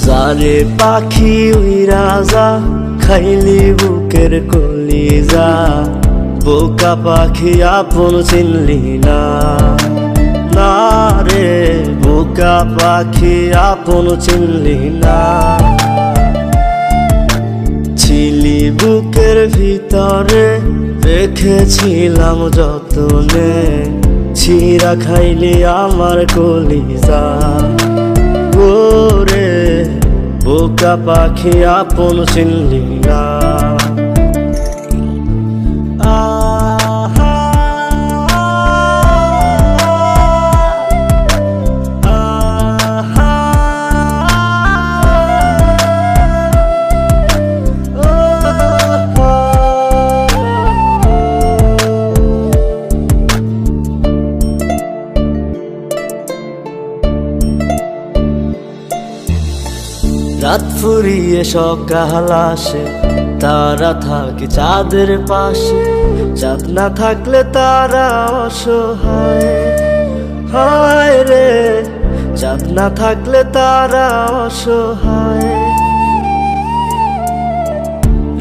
যারে পাখি উইরা যা খাইলি বুকের কলিজা, বোকা পাখি আপন চিনলি না, না রে বোকা পাখি আপন চিনলি না। ছিলি বুকের ভিতরে রেখেছিলাম যতনে, ছিঁড়া খাইলি আমার কলিজা। ওরে বোকা পাখি আপন চিনলি না। রাত ফুরিয়ে সকাল আসে, তারা থাকে চাঁদের পাশে, চাঁদ না থাকলে তারা অসহায়। হায় রে চাঁদ না থাকলে তারা অসহায়।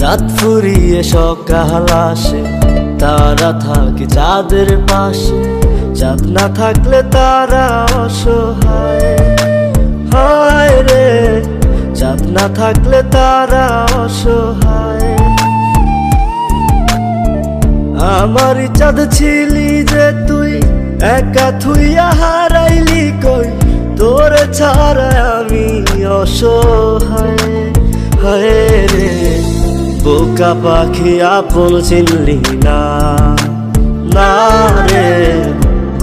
রাত ফুরিয়ে সকাল আসে, তারা থাকে চাঁদের পাশে, চাঁদ না থাকলে তারা অসহায়। হায় রে চাঁদ না থাকলে তারা অসহায়। আমারই চাঁদ ছিলি যে তুই, একা থুইয়া হারাইলি কই, তোর ছাড়া আমি অসহায়। হায় রে বোকা পাখি আপন চিনলি না, না রে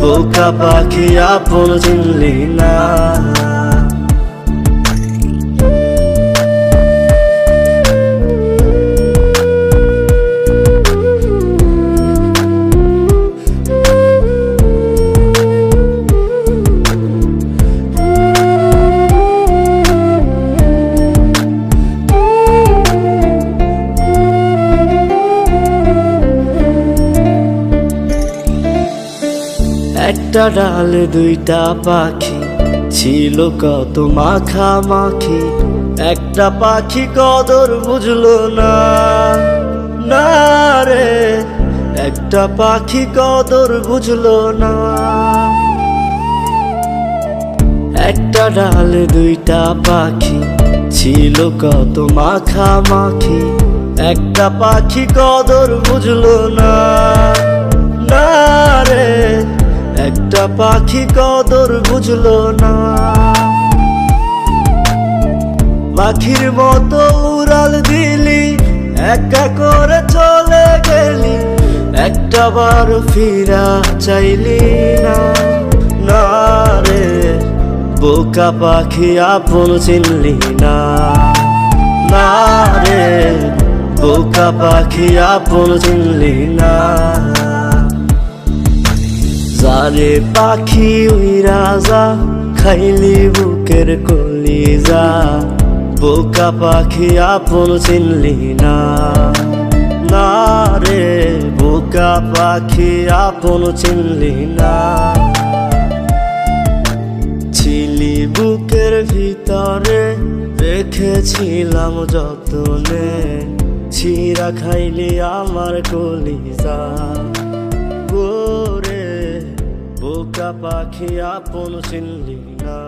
বোকা পাখি আপন চিনলি না। একটা ডালে দুইটা পাখি ছিল কত মাখামাখি, একটা পাখি কদর বুঝলো না, না রে একটা পাখি কদর বুঝলো না। একটা ডালে দুইটা পাখি ছিল কত মাখামাখি, একটা পাখি কদর বুঝলো না, না রে একটা পাখি কদর বুঝলো না। পাখির মতো উড়াল দিলি, একা করে চলে গেলি, একটা বার ফিরা চাইলি না, না রে বোকা পাখি আপন চিনলি না, না রে বোকা পাখি আপন চিনলি না। যারে পাখি উইরা যা খাইলি বুকের কলিজা, বোকা পাখি আপন চিনলি না, না রে বোকা পাখি আপন চিনলি না। ছিলি বুকের ভিতরে রেখেছিলাম যতনে, ছিঁড়া খাইলি আমার কলিজা। ওরে বোকা পাখি আপন চিনলি না।